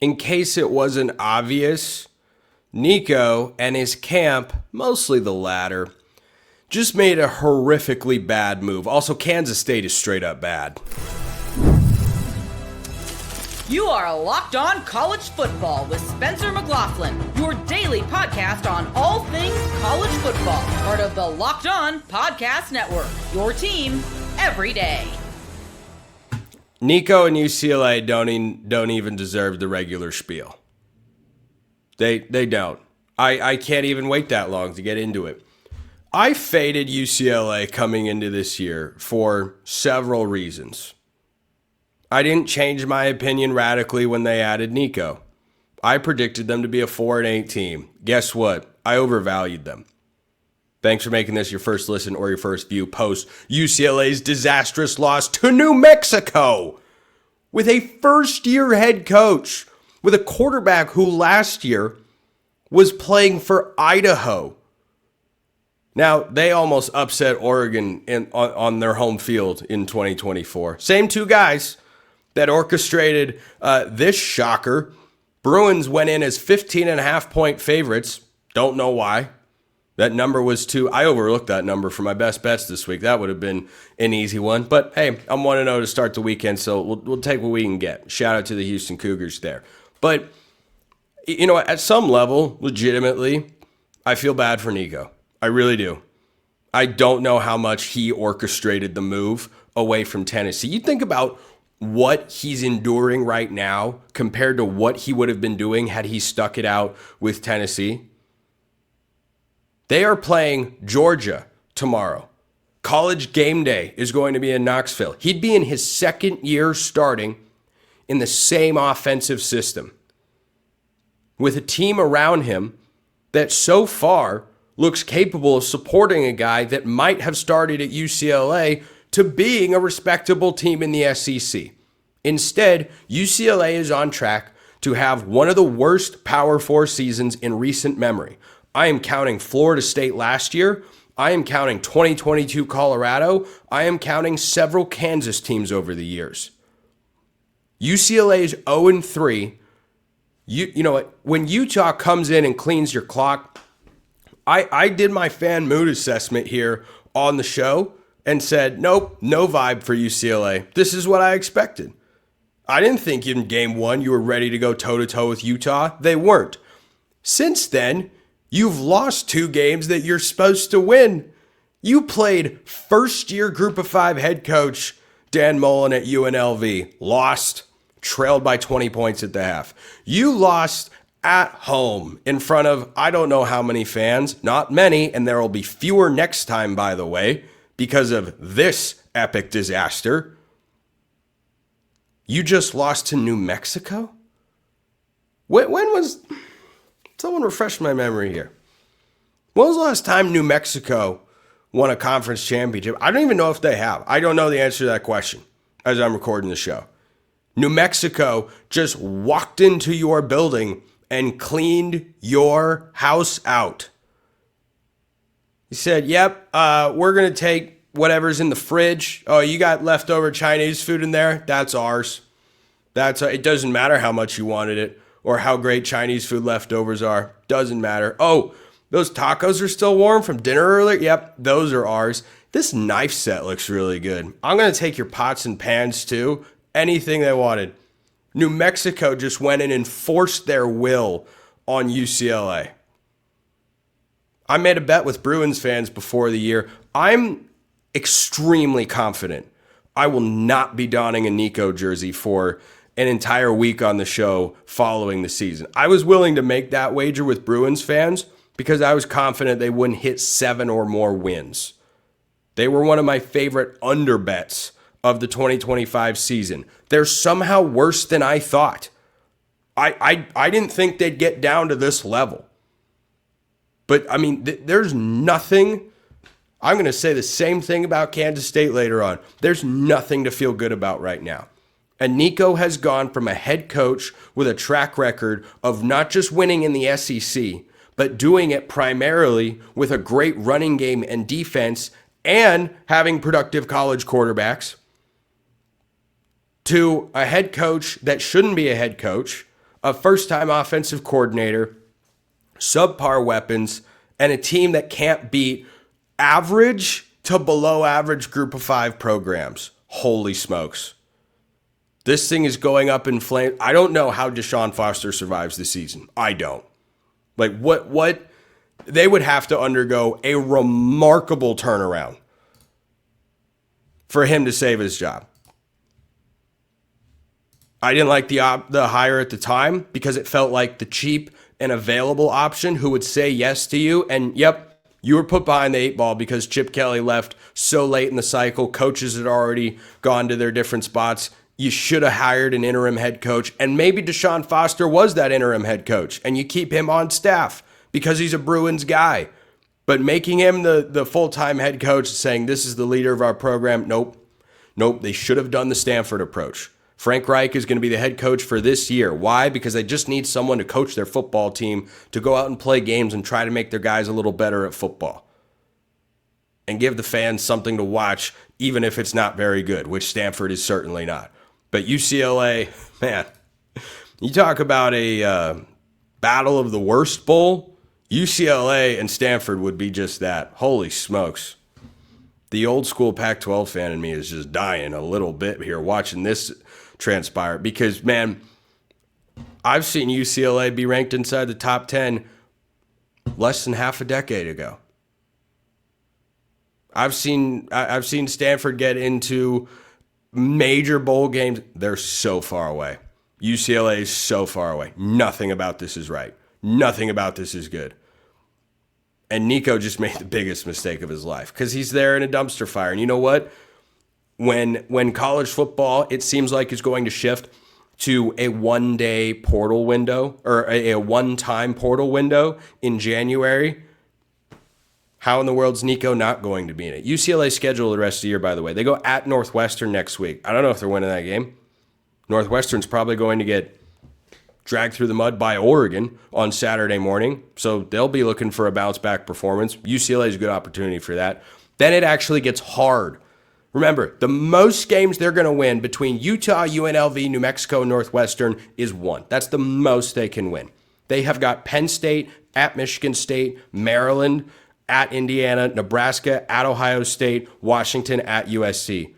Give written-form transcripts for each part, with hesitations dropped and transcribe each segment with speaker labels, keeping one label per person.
Speaker 1: In case it wasn't obvious, Nico and his camp, mostly the latter, just made a horrifically bad move. Also, Kansas State is straight up bad.
Speaker 2: You are Locked On College Football with Spencer McLaughlin, your daily podcast on all things college football. Part of the Locked On Podcast Network, your team every day.
Speaker 1: Nico and UCLA don't even deserve the regular spiel. They don't. I can't even wait that long to get into it. I faded UCLA coming into this year for several reasons. I didn't change my opinion radically when they added Nico. I predicted them to be a 4-8 team. Guess what? I overvalued them. Thanks for making this your first listen or your first view post UCLA's disastrous loss to New Mexico with a first-year head coach, with a quarterback who last year was playing for Idaho. Now, they almost upset Oregon on their home field in 2024. Same two guys that orchestrated this shocker. Bruins went in as 15.5-point favorites. Don't know why. That number was too... I overlooked that number for my best bets this week. That would have been an easy one. But hey, I'm 1-0 to start the weekend, so we'll take what we can get. Shout out to the Houston Cougars there. But, you know, at some level, legitimately, I feel bad for Nico. I really do. I don't know how much he orchestrated the move away from Tennessee. You think about what he's enduring right now compared to what he would have been doing had he stuck it out with Tennessee. They are playing Georgia tomorrow. College game day is going to be in Knoxville. He'd be in his second year starting in the same offensive system with a team around him that so far looks capable of supporting a guy that might have started at UCLA to being a respectable team in the SEC. Instead, UCLA is on track to have one of the worst Power 4 seasons in recent memory. I am counting Florida State last year. I am counting 2022 Colorado. I am counting several Kansas teams over the years. UCLA is 0-3. You know what? When Utah comes in and cleans your clock, I did my fan mood assessment here on the show and said, nope, no vibe for UCLA. This is what I expected. I didn't think in game one you were ready to go toe-to-toe with Utah. They weren't. Since then, you've lost 2 games that you're supposed to win. You played first-year Group of 5 head coach Dan Mullen at UNLV. Lost, trailed by 20 points at the half. You lost at home in front of I don't know how many fans, not many, and there will be fewer next time, by the way, because of this epic disaster. You just lost to New Mexico? When was... Someone refresh my memory here. When was the last time New Mexico won a conference championship? I don't even know if they have. I don't know the answer to that question as I'm recording the show. New Mexico just walked into your building and cleaned your house out. He said, yep, we're going to take whatever's in the fridge. Oh, you got leftover Chinese food in there? That's ours. It doesn't matter how much you wanted it or how great Chinese food leftovers are. Doesn't matter. Oh, those tacos are still warm from dinner earlier? Yep, those are ours. This knife set looks really good. I'm going to take your pots and pans too. Anything they wanted. New Mexico just went in and forced their will on UCLA. I made a bet with Bruins fans before the year. I'm extremely confident I will not be donning a Nico jersey for an entire week on the show following the season. I was willing to make that wager with Bruins fans because I was confident they wouldn't hit 7 or more wins. They were one of my favorite under bets of the 2025 season. They're somehow worse than I thought. I didn't think they'd get down to this level. But, I mean, there's nothing... I'm going to say the same thing about Kansas State later on. There's nothing to feel good about right now. And Nico has gone from a head coach with a track record of not just winning in the SEC, but doing it primarily with a great running game and defense and having productive college quarterbacks, to a head coach that shouldn't be a head coach, a first-time offensive coordinator, subpar weapons, and a team that can't beat average to below average group of 5 programs. Holy smokes. This thing is going up in flames. I don't know how DeSean Foster survives this season. I don't. Like, what they would have to undergo a remarkable turnaround for him to save his job. I didn't like the hire at the time because it felt like the cheap and available option who would say yes to you. And yep, you were put behind the 8 ball because Chip Kelly left so late in the cycle. Coaches had already gone to their different spots. You should have hired an interim head coach. And maybe DeSean Foster was that interim head coach. And you keep him on staff because he's a Bruins guy. But making him the full-time head coach, saying this is the leader of our program, nope. They should have done the Stanford approach. Frank Reich is going to be the head coach for this year. Why? Because they just need someone to coach their football team, to go out and play games and try to make their guys a little better at football. And give the fans something to watch, even if it's not very good, which Stanford is certainly not. But UCLA, man, you talk about a battle of the worst bowl, UCLA and Stanford would be just that. Holy smokes. The old school Pac-12 fan in me is just dying a little bit here watching this transpire because, man, I've seen UCLA be ranked inside the top 10 less than half a decade ago. I've seen Stanford get into major bowl games. They're so far away. UCLA is so far away. Nothing about this is right. Nothing about this is good. And Nico just made the biggest mistake of his life because he's there in a dumpster fire. And you know what? When college football, it seems like, is going to shift to a one-day portal window or a one-time portal window in January, how in the world is Nico not going to be in it? UCLA schedule the rest of the year, by the way. They go at Northwestern next week. I don't know if they're winning that game. Northwestern's probably going to get dragged through the mud by Oregon on Saturday morning, so they'll be looking for a bounce-back performance. UCLA is a good opportunity for that. Then it actually gets hard. Remember, the most games they're going to win between Utah, UNLV, New Mexico, and Northwestern is 1. That's the most they can win. They have got Penn State, at Michigan State, Maryland, at Indiana, Nebraska, at Ohio State, Washington, at USC.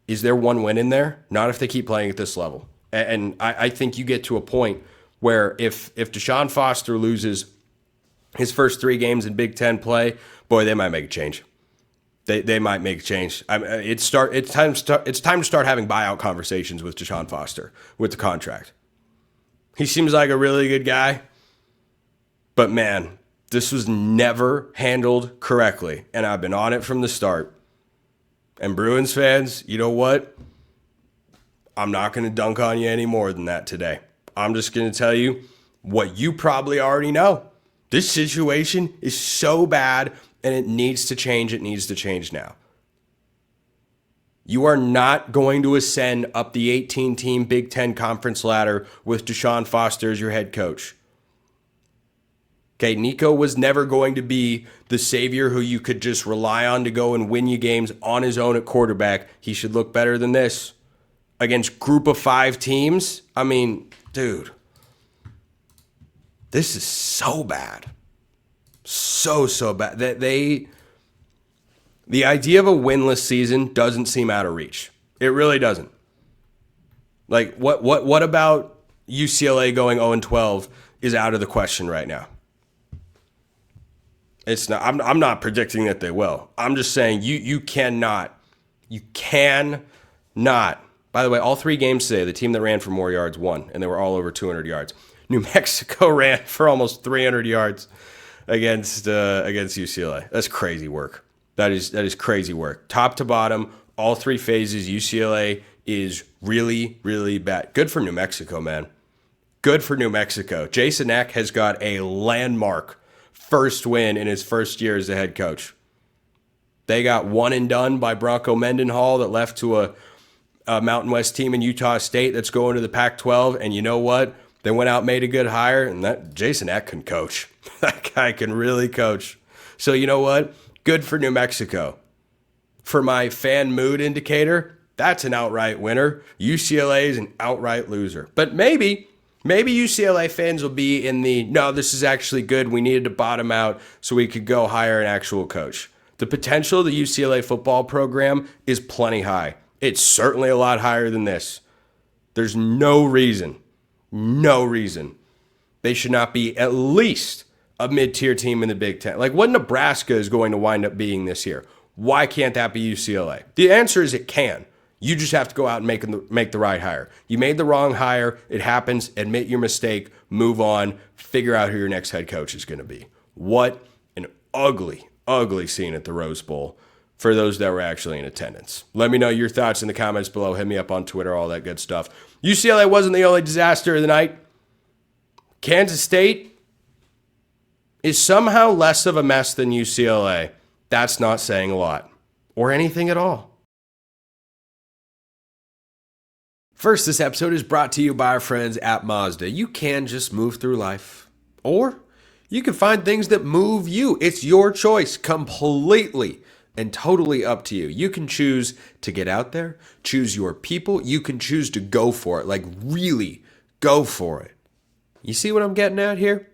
Speaker 1: Is there one win in there? Not if they keep playing at this level. And I think you get to a point where if DeSean Foster loses his first 3 games in Big Ten play, boy, they might make a change. They might make a change. It's time to start having buyout conversations with DeSean Foster with the contract. He seems like a really good guy, but man, this was never handled correctly, and I've been on it from the start. And Bruins fans, you know what? I'm not going to dunk on you any more than that today. I'm just going to tell you what you probably already know. This situation is so bad, and it needs to change. It needs to change now. You are not going to ascend up the 18-team Big Ten conference ladder with DeSean Foster as your head coach. Okay, Nico was never going to be the savior who you could just rely on to go and win you games on his own at quarterback. He should look better than this. Against group of 5 teams, I mean, dude, this is so bad. So bad. The idea of a winless season doesn't seem out of reach. It really doesn't. Like, what about UCLA going 0-12 is out of the question right now? It's not. I'm not predicting that they will. I'm just saying you cannot. By the way, all 3 games today, the team that ran for more yards won, and they were all over 200 yards. New Mexico ran for almost 300 yards against UCLA. That's crazy work. That is crazy work. Top to bottom, all 3 phases, UCLA is really, really bad. Good for New Mexico, man. Good for New Mexico. Jason Eck has got a landmark first win in his first year as a head coach. They got one and done by Bronco Mendenhall that left to a Mountain West team in Utah State that's going to the Pac-12. And you know what? They went out, made a good hire, and that Jason Eck can coach. That guy can really coach. So you know what? Good for New Mexico. For my fan mood indicator, that's an outright winner. UCLA is an outright loser. But maybe Maybe UCLA fans will be in the, no, this is actually good. We needed to bottom out so we could go hire an actual coach. The potential of the UCLA football program is plenty high. It's certainly a lot higher than this. There's no reason they should not be at least a mid-tier team in the Big Ten. Like what Nebraska is going to wind up being this year. Why can't that be UCLA? The answer is it can. You just have to go out and make the right hire. You made the wrong hire. It happens. Admit your mistake. Move on. Figure out who your next head coach is going to be. What an ugly, ugly scene at the Rose Bowl for those that were actually in attendance. Let me know your thoughts in the comments below. Hit me up on Twitter, all that good stuff. UCLA wasn't the only disaster of the night. Kansas State is somehow less of a mess than UCLA. That's not saying a lot or anything at all. First, this episode is brought to you by our friends at Mazda. You can just move through life, or you can find things that move you. It's your choice, completely and totally up to you. You can choose to get out there, choose your people. You can choose to go for it, like really go for it. You see what I'm getting at here?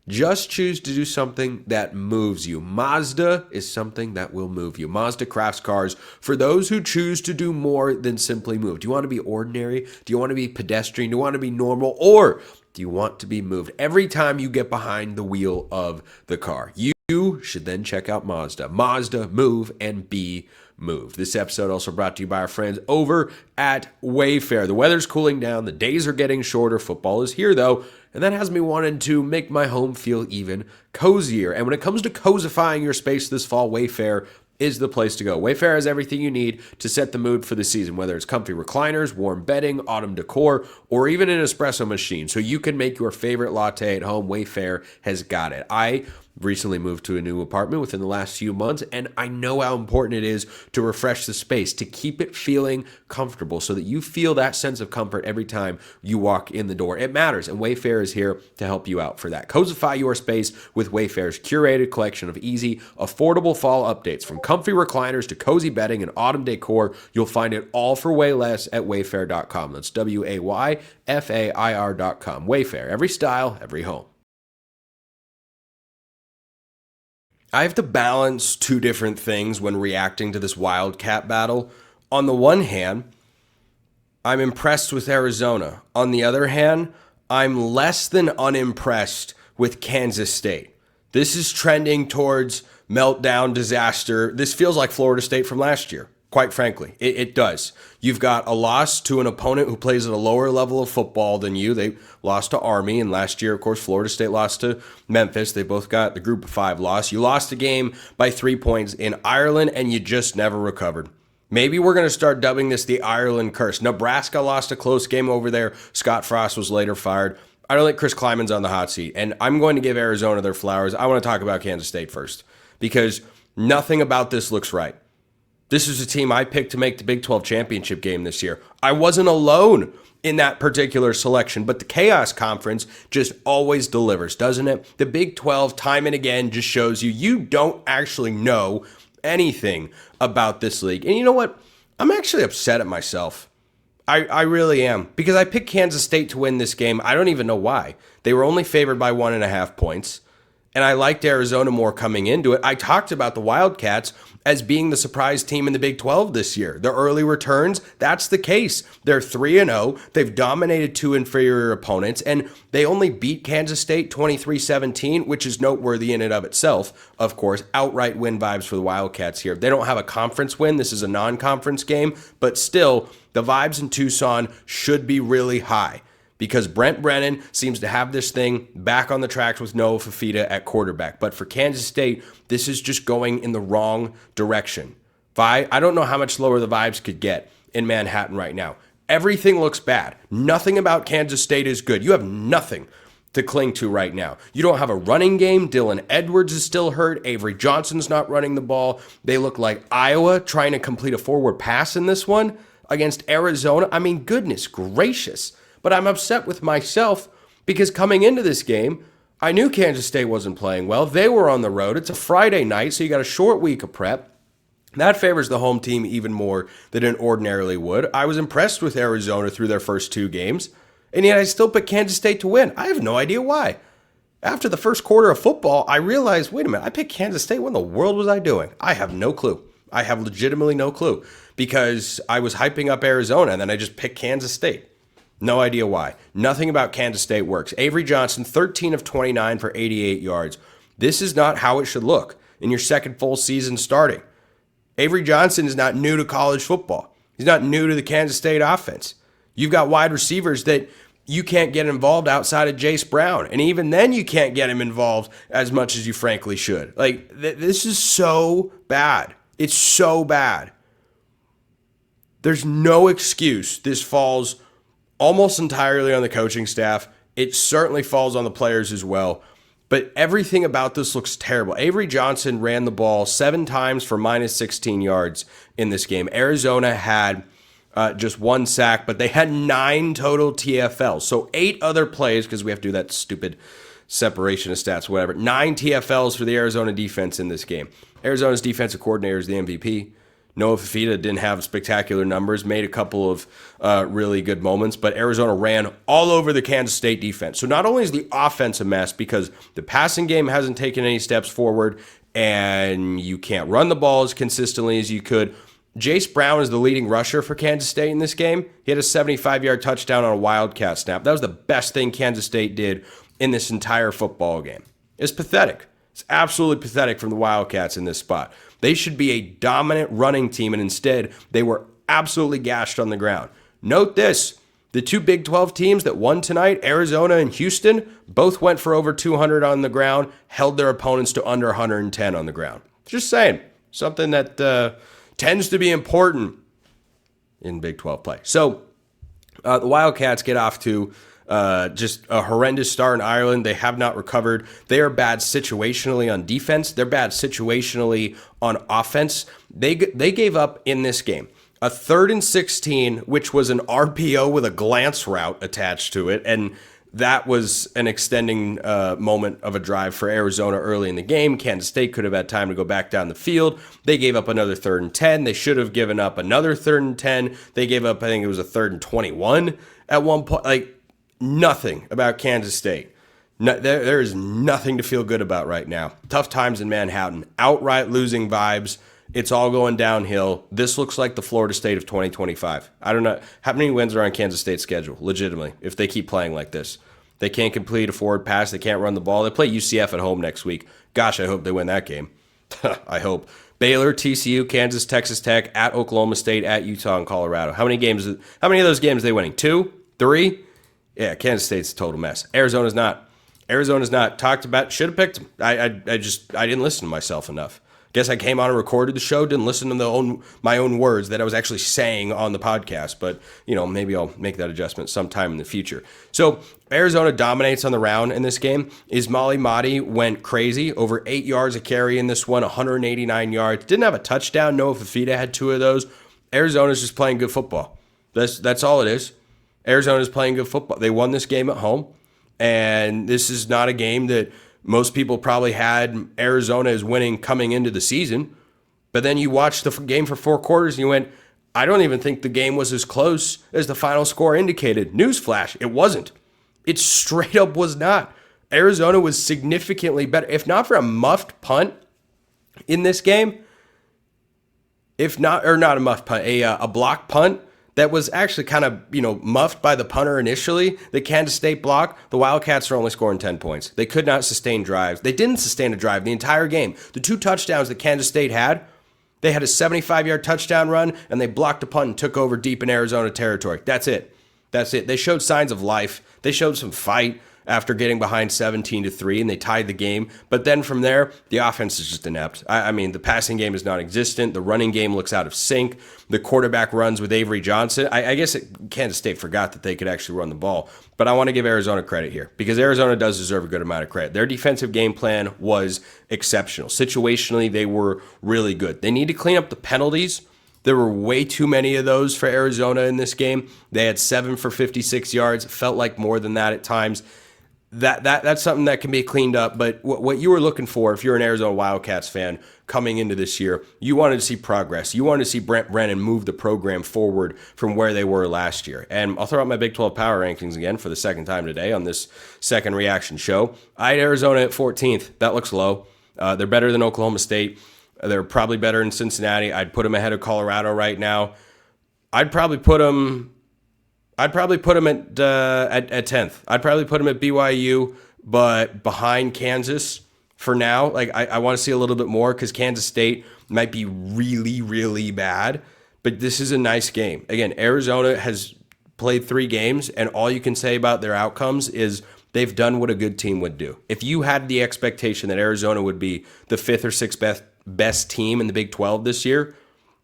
Speaker 1: Just choose to do something that moves you. Mazda is something that will move you. Mazda crafts cars for those who choose to do more than simply move. Do you want to be ordinary? Do you want to be pedestrian? Do you want to be normal? Or do you want to be moved? Every time you get behind the wheel of the car, you should then check out Mazda. Mazda, move and be moved. This episode also brought to you by our friends over at Wayfair. The weather's cooling down. The days are getting shorter. Football is here, though. And that has me wanting to make my home feel even cozier. And when it comes to cozifying your space this fall, Wayfair is the place to go. Wayfair has everything you need to set the mood for the season, whether it's comfy recliners, warm bedding, autumn decor, or even an espresso machine. So you can make your favorite latte at home. Wayfair has got it. I recently moved to a new apartment within the last few months, and I know how important it is to refresh the space, to keep it feeling comfortable so that you feel that sense of comfort every time you walk in the door. It matters, and Wayfair is here to help you out for that. Cozify your space with Wayfair's curated collection of easy, affordable fall updates. From comfy recliners to cozy bedding and autumn decor, you'll find it all for way less at Wayfair.com. That's WAYFAIR.com. Wayfair, every style, every home. I have to balance two different things when reacting to this Wildcat battle. On the one hand, I'm impressed with Arizona. On the other hand, I'm less than unimpressed with Kansas State. This is trending towards meltdown, disaster. This feels like Florida State from last year. Quite frankly, it does. You've got a loss to an opponent who plays at a lower level of football than you. They lost to Army, and last year, of course, Florida State lost to Memphis. They both got the Group of 5 loss. You lost a game by 3 points in Ireland, and you just never recovered. Maybe we're going to start dubbing this the Ireland curse. Nebraska lost a close game over there. Scott Frost was later fired. I don't think Chris Kleiman's on the hot seat, and I'm going to give Arizona their flowers. I want to talk about Kansas State first, because nothing about this looks right. This is a team I picked to make the Big 12 championship game this year. I wasn't alone in that particular selection, but the Chaos Conference just always delivers, doesn't it? The Big 12, time and again, just shows you don't actually know anything about this league. And you know what? I'm actually upset at myself. I really am, because I picked Kansas State to win this game. I don't even know why. They were only favored by 1.5 points. And I liked Arizona more coming into it. I talked about the Wildcats as being the surprise team in the Big 12 this year. The early returns, that's the case. They're 3-0. They've dominated 2 inferior opponents, and they only beat Kansas State 23-17, which is noteworthy in and of itself. Of course, outright win vibes for the Wildcats here. They don't have a conference win. This is a non-conference game, but still, the vibes in Tucson should be really high, because Brent Brennan seems to have this thing back on the tracks with Noah Fafita at quarterback. But for Kansas State, this is just going in the wrong direction. I don't know how much lower the vibes could get in Manhattan right now. Everything looks bad. Nothing about Kansas State is good. You have nothing to cling to right now. You don't have a running game. Dylan Edwards is still hurt. Avery Johnson's not running the ball. They look like Iowa trying to complete a forward pass in this one against Arizona. I mean, goodness gracious. But I'm upset with myself because coming into this game, I knew Kansas State wasn't playing well. They were on the road. It's a Friday night, so you got a short week of prep. That favors the home team even more than it ordinarily would. I was impressed with Arizona through their first 2 games, And yet I still picked Kansas State to win. I have no idea why. After the first quarter of football, I realized, wait a minute, I picked Kansas State. What in the world was I doing? I have no clue. I have legitimately no clue because I was hyping up Arizona and then I just picked Kansas State. No idea why. Nothing about Kansas State works. Avery Johnson, 13 of 29 for 88 yards. This is not how it should look in your second full season starting. Avery Johnson is not new to college football. He's not new to the Kansas State offense. You've got wide receivers that you can't get involved outside of Jace Brown. And even then you can't get him involved as much as you frankly should. Like, this is so bad. It's so bad. There's no excuse. This falls almost entirely on the coaching staff. It certainly falls on the players as well. But everything about this looks terrible. Avery Johnson ran the ball 7 times for minus 16 yards in this game. Arizona had just 1 sack, but they had 9 total TFLs. So 8 other plays, because we have to do that stupid separation of stats, whatever. 9 TFLs for the Arizona defense in this game. Arizona's defensive coordinator is the MVP. Noah Fafita didn't have spectacular numbers, made a couple of really good moments, but Arizona ran all over the Kansas State defense. So not only is the offense a mess because the passing game hasn't taken any steps forward and you can't run the ball as consistently as you could. Jace Brown is the leading rusher for Kansas State in this game. He had a 75-yard touchdown on a Wildcat snap. That was the best thing Kansas State did in this entire football game. It's pathetic. It's absolutely pathetic from the Wildcats in this spot. They should be a dominant running team, and instead, they were absolutely gashed on the ground. Note this. The 2 Big 12 teams that won tonight, Arizona and Houston, both went for over 200 on the ground, held their opponents to under 110 on the ground. Just saying. Something that tends to be important in Big 12 play. So, the Wildcats get off to just a horrendous start in Ireland. They have not recovered. They are bad situationally on defense. They're bad situationally on offense. They gave up in this game a 3rd and 16, which was an RPO with a glance route attached to it. And that was an extending moment of a drive for Arizona early in the game. Kansas State could have had time to go back down the field. They gave up another 3rd and 10. They should have given up another 3rd and 10. They gave up, I think it was a 3rd and 21 at one point. Like, nothing about Kansas State. No, there is nothing to feel good about right now. Tough times in Manhattan. Outright losing vibes. It's all going downhill. This looks like the Florida State of 2025. I don't know. How many wins are on Kansas State's schedule, legitimately, if they keep playing like this? They can't complete a forward pass. They can't run the ball. They play UCF at home next week. Gosh, I hope they win that game. I hope. Baylor, TCU, Kansas, Texas Tech, at Oklahoma State, at Utah, and Colorado. How many of those games are they winning? 2? 3? Yeah, Kansas State's a total mess. Arizona's not. Talked about, should have picked them. I didn't listen to myself enough. Guess I came on and recorded the show, didn't listen to my own words that I was actually saying on the podcast. But, maybe I'll make that adjustment sometime in the future. So Arizona dominates on the round in this game. Ismaili Mahdi went crazy, over 8 yards a carry in this one, 189 yards. Didn't have a touchdown. Noah Fafita had 2 of those. Arizona's just playing good football. That's all it is. Arizona's playing good football. They won this game at home, and this is not a game that most people probably had Arizona as winning coming into the season. But then you watched the game for 4 quarters, and you went, I don't even think the game was as close as the final score indicated. Newsflash, it wasn't. It straight up was not. Arizona was significantly better. If not for a muffed punt in this game, not a muffed punt, a block punt, that was actually kind of, muffed by the punter initially, the Kansas State block, the Wildcats are only scoring 10 points. They could not sustain drives. They didn't sustain a drive the entire game. The 2 touchdowns that Kansas State had, they had a 75-yard touchdown run, and they blocked a punt and took over deep in Arizona territory. That's it. They showed signs of life. They showed some fight after getting behind 17-3, and they tied the game. But then from there, the offense is just inept. I mean, the passing game is non-existent. The running game looks out of sync. The quarterback runs with Avery Johnson. I guess Kansas State forgot that they could actually run the ball. But I want to give Arizona credit here because Arizona does deserve a good amount of credit. Their defensive game plan was exceptional. Situationally, they were really good. They need to clean up the penalties. There were way too many of those for Arizona in this game. They had 7 for 56 yards. It felt like more than that at times. that's something that can be cleaned up. But what you were looking for, if you're an Arizona Wildcats fan coming into this year, you wanted to see progress. You wanted to see Brent Brennan move the program forward from where they were last year. And I'll throw out my Big 12 power rankings again for the second time today on this second reaction show. I had Arizona at 14th. That looks low. They're better than Oklahoma State. They're probably better than Cincinnati. I'd put them ahead of Colorado right now. I'd probably put them at 10th. I'd probably put them at BYU, but behind Kansas for now. Like I want to see a little bit more because Kansas State might be really, really bad. But this is a nice game. Again, Arizona has played 3 games, and all you can say about their outcomes is they've done what a good team would do. If you had the expectation that Arizona would be the 5th or 6th best team in the Big 12 this year,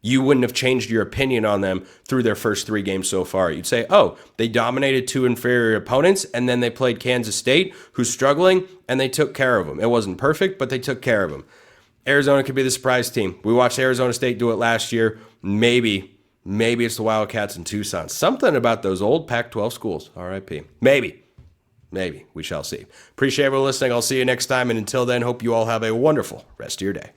Speaker 1: you wouldn't have changed your opinion on them through their first 3 games so far. You'd say, oh, they dominated 2 inferior opponents, and then they played Kansas State, who's struggling, and they took care of them. It wasn't perfect, but they took care of them. Arizona could be the surprise team. We watched Arizona State do it last year. Maybe it's the Wildcats in Tucson. Something about those old Pac-12 schools. RIP. Maybe. We shall see. Appreciate everyone listening. I'll see you next time, and until then, hope you all have a wonderful rest of your day.